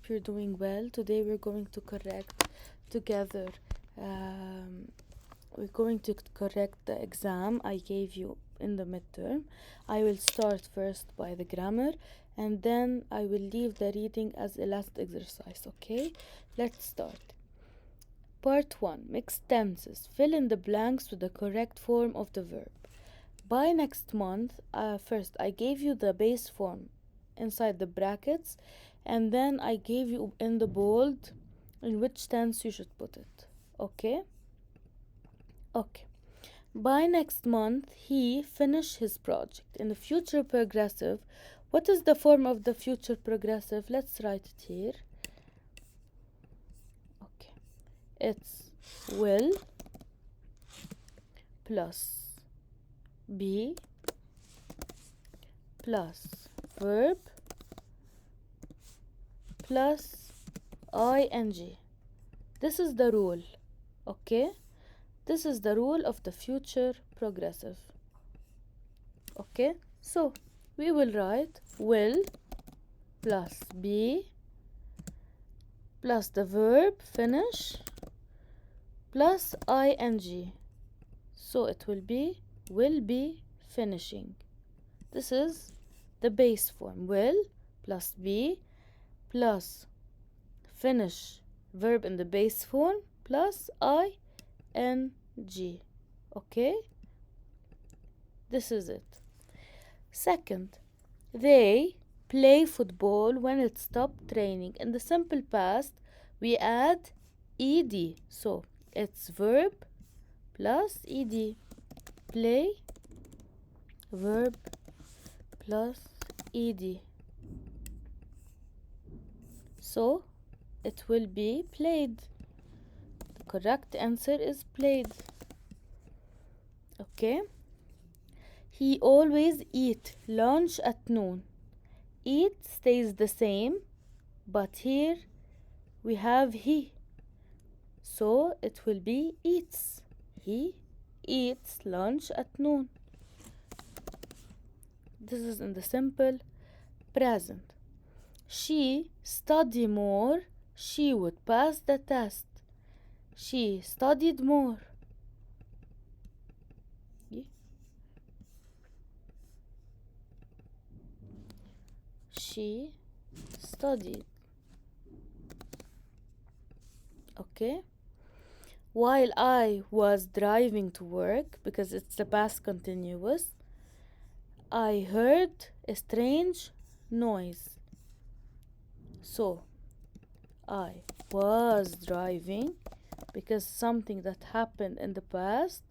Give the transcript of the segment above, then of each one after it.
you're doing well. Today we're going to correct together. We're going to correct the exam I gave you in the midterm. I will start first by the grammar and then I will leave the reading as a last exercise, okay? Let's start. Part 1. Mixed tenses. Fill in the blanks with the correct form of the verb. By next month, first I gave you the base form inside the brackets and then I gave you in the bold in which tense you should put it. Okay? Okay. By next month, he finished his project. In the future progressive, what is the form of the future progressive? Let's write it here. Okay. It's will plus be plus verb plus ing. This is the rule, okay? This is the rule of the future progressive, okay? So we will write will plus be plus the verb finish plus ing. So it will be finishing. This is the base form. Will plus be plus finish verb in the base form plus ing. Okay? This is it. Second, they play football when it stopped raining. In the simple past, we add ed. So it's verb plus ed. Play verb plus ed. So it will be played. The correct answer is played. Okay? He always eat lunch at noon. Eat stays the same, but here we have he. So it will be eats. He eats lunch at noon. This is in the simple present. She studied more, she would pass the test. She studied more. She studied. Okay? While I was driving to work, because it's the past continuous, I heard a strange noise. So, I was driving because something that happened in the past,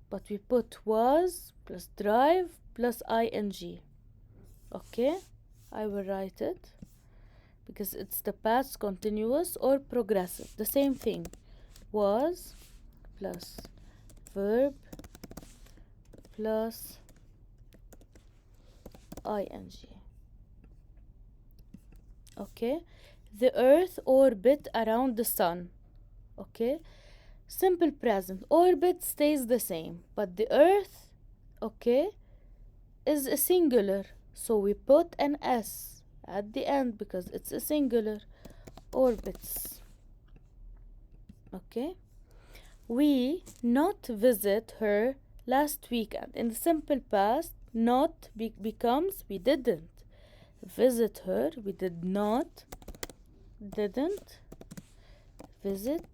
but we put was plus drive plus ing. Okay? I will write it because it's the past continuous or progressive. The same thing. Was plus verb plus ing. Okay? The earth orbit around the sun. Okay? Simple present. Orbit stays the same, but the earth, okay, is a singular. So we put an S at the end because it's a singular. Orbits. Okay? We not visit her last weekend. In the simple past, not becomes we didn't visit her. We didn't visit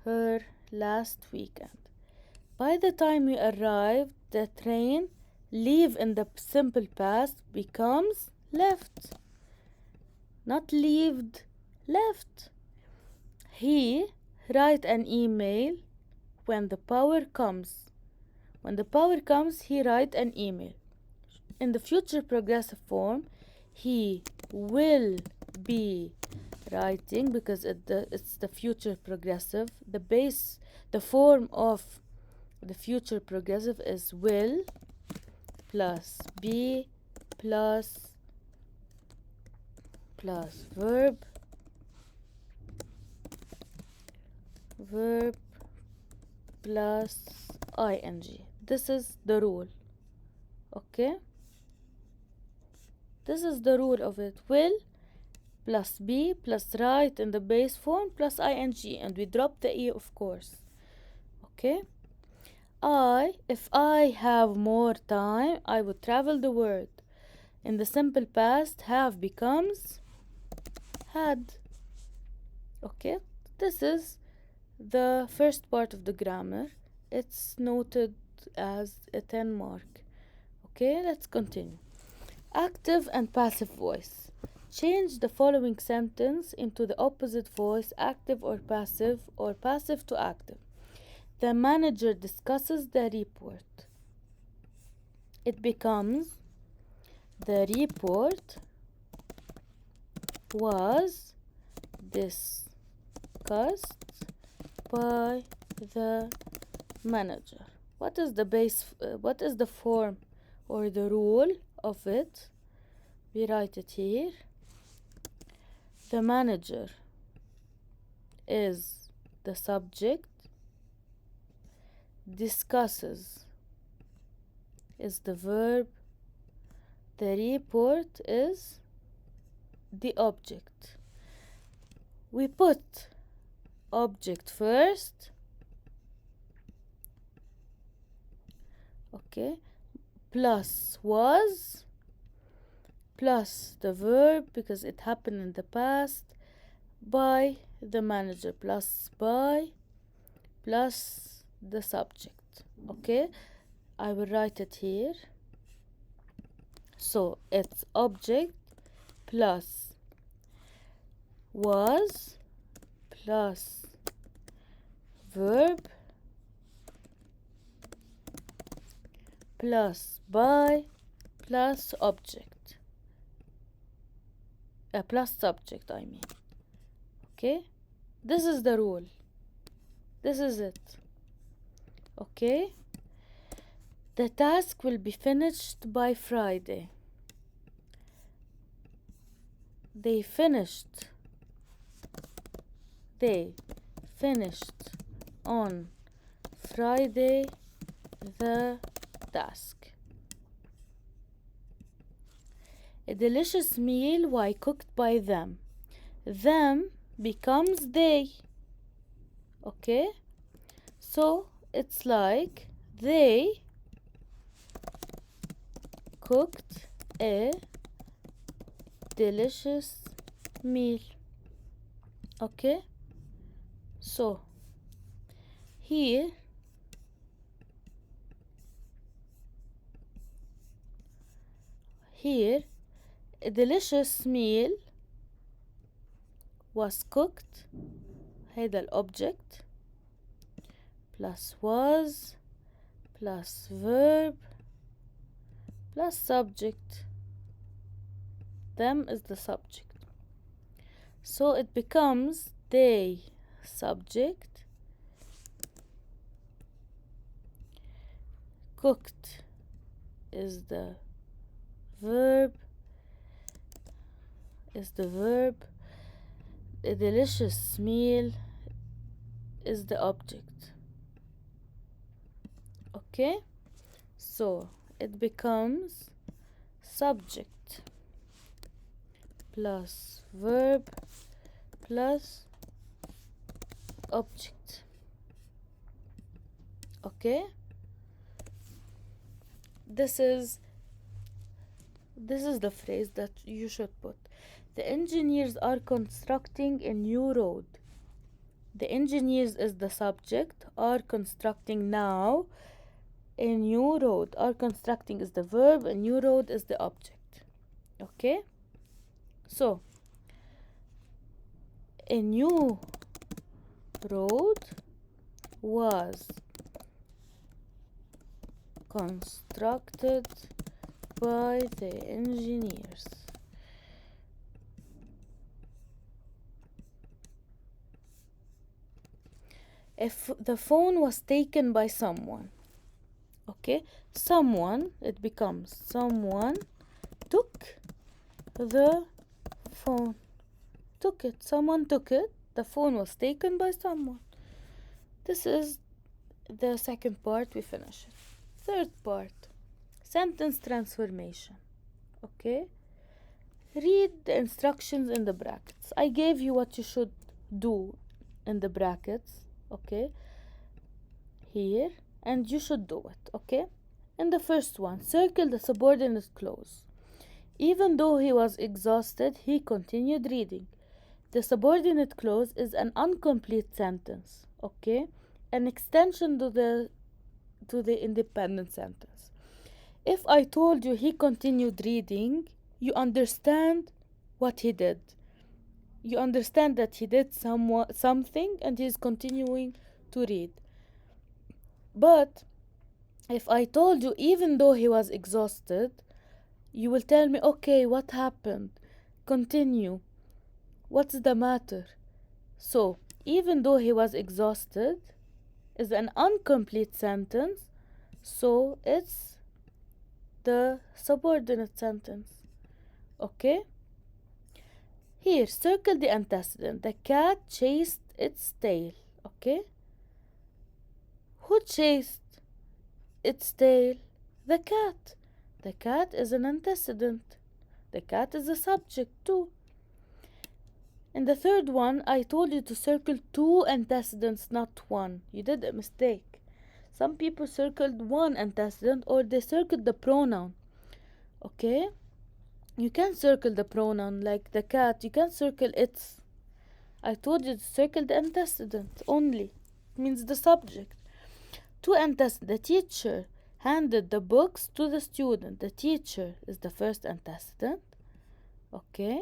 her last weekend. By the time we arrived, the train leave in the simple past becomes left. Not leaved, left. He write an email when the power comes. When the power comes, he write an email. In the future progressive form, he will be writing because it's the future progressive. The form of the future progressive is will plus be plus verb plus ing. This is the rule. Okay? This is the rule of it. Will plus be plus write in the base form plus ing, and we drop the e, of course. Okay, if I have more time, I would travel the world. In the simple past, have becomes had. Okay, this is the first part of the grammar. It's noted as a 10 mark. Okay, let's continue. Active and passive voice. Change the following sentence into the opposite voice, active or passive to active. The manager discusses the report. It becomes the report was discussed by the manager. What is the form or the rule of it? We write it here. The manager is the subject, discusses is the verb, the report is the object. We put object first, okay, plus was, plus the verb because it happened in the past, by the manager, plus by, plus the subject. Okay, I will write it here. So it's object plus was plus verb plus by plus object, plus subject, I mean. Okay, this is the rule. This is it. Okay, the task will be finished by Friday. They finished on Friday the task. A delicious meal was cooked by them. Them becomes they. Okay, so it's like they cooked a delicious meal. Okay, so here a delicious meal was cooked. هذا الأوبجكت plus was plus verb plus subject. Them is the subject. So it becomes they subject, cooked is the verb, a delicious meal is the object. Okay, so it becomes subject plus verb plus object. Okay, this is the phrase that you should put. The engineers are constructing a new road. The engineers is the subject, are constructing now a new road. Are constructing is the verb, a new road is the object. Okay, so a new road was constructed by the engineers. If the phone was taken by someone, okay, someone, it becomes someone took the phone. Someone took it. The phone was taken by someone. This is the second part. We finish it. Third part, sentence transformation. Okay, Read the instructions in the brackets. I gave you what you should do in the brackets, okay, here, and you should do it, okay? In the first one, circle the subordinate clause. Even though he was exhausted, he continued reading. The subordinate clause is an incomplete sentence, okay? An extension to the independent sentence. If I told you he continued reading, you understand what he did. You understand that he did something and he's continuing to read. But if I told you even though he was exhausted, you will tell me, okay, what happened? Continue. What's the matter? So, even though he was exhausted is an incomplete sentence, so it's the subordinate sentence. Okay? Here, circle the antecedent. The cat chased its tail. Okay? Who chased its tail? The cat. The cat is an antecedent. The cat is a subject too. In the third one, I told you to circle 2 antecedents, not 1. You did a mistake. Some people circled 1 antecedent or they circled the pronoun. Okay? You can circle the pronoun like the cat. You can circle its. I told you to circle the antecedent only. It means the subject. 2 antecedents. The teacher handed the books to the student. The teacher is the first antecedent. Okay?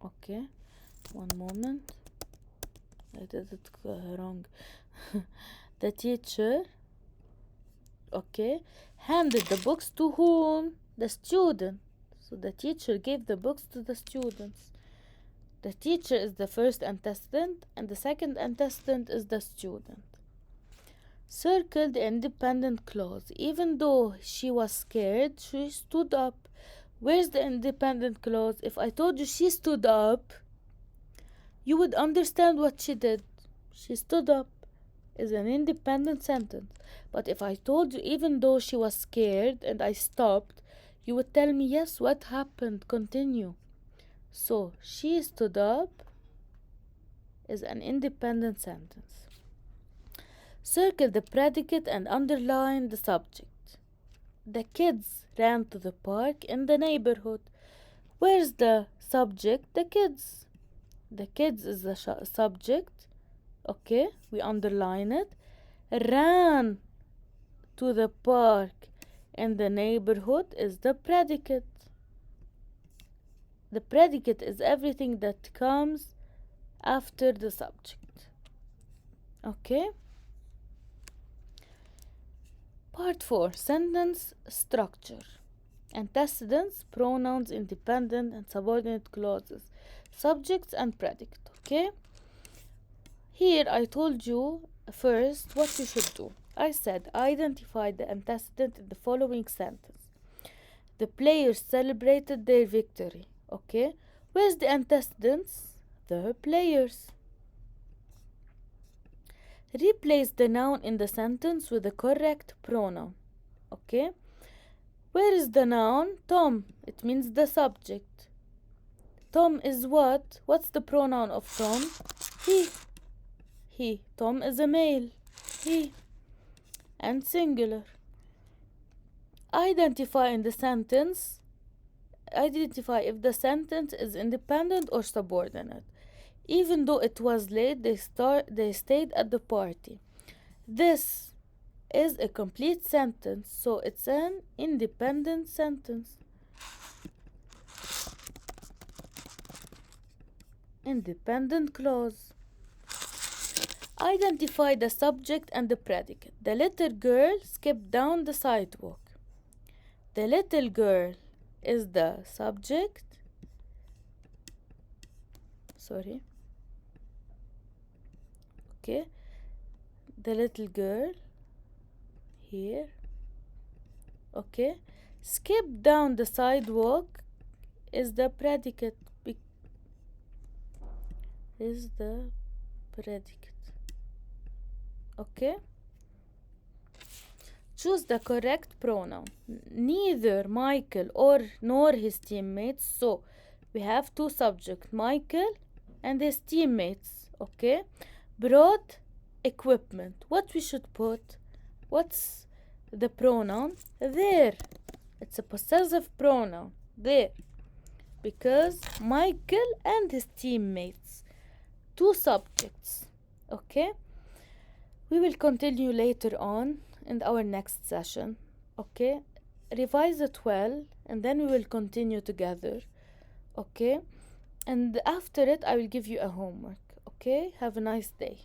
Okay, one moment. I did it wrong. The teacher, okay, handed the books to whom? The student. So the teacher gave the books to the students. The teacher is the first antecedent and the second antecedent is the student. Circle the independent clause. Even though she was scared, she stood up. Where's the independent clause? If I told you she stood up, you would understand what she did. She stood up is an independent sentence. But if I told you even though she was scared and I stopped, you would tell me, yes, what happened? Continue. So, she stood up is an independent sentence. Circle the predicate and underline the subject. The kids ran to the park in the neighborhood. Where's the subject? The kids. The kids is the subject. Okay, we underline it. Ran to the park in the neighborhood is the predicate. The predicate is everything that comes after the subject. Okay? Part 4. Sentence structure. Antecedents, pronouns, independent and subordinate clauses, subjects and predicate. Okay? Here I told you first what you should do. I said identify the antecedent in the following sentence. The players celebrated their victory. Okay? Where's the antecedents? The players. Replace the noun in the sentence with the correct pronoun. Okay? Where is the noun? Tom. It means the subject. Tom is what? What's the pronoun of Tom? He. He. Tom is a male. He. And singular. Identify in the sentence. Identify if the sentence is independent or subordinate. Even though it was late, they stayed at the party. This is a complete sentence, so it's an independent sentence. Independent clause. Identify the subject and the predicate. The little girl skipped down the sidewalk. The little girl is the subject. Sorry. Okay. The little girl here. Okay. Skip down the sidewalk is the predicate. Is the predicate. Okay. choose the correct pronoun. Neither Michael nor his teammates. So we have two subjects, Michael and his teammates. Okay, brought equipment. What we should put? What's the pronoun? There. It's a possessive pronoun. There. Because Michael and his teammates. Two subjects. Okay? We will continue later on in our next session. Okay? Revise it well and then we will continue together. Okay? And after it, I will give you a homework. Okay? Have a nice day.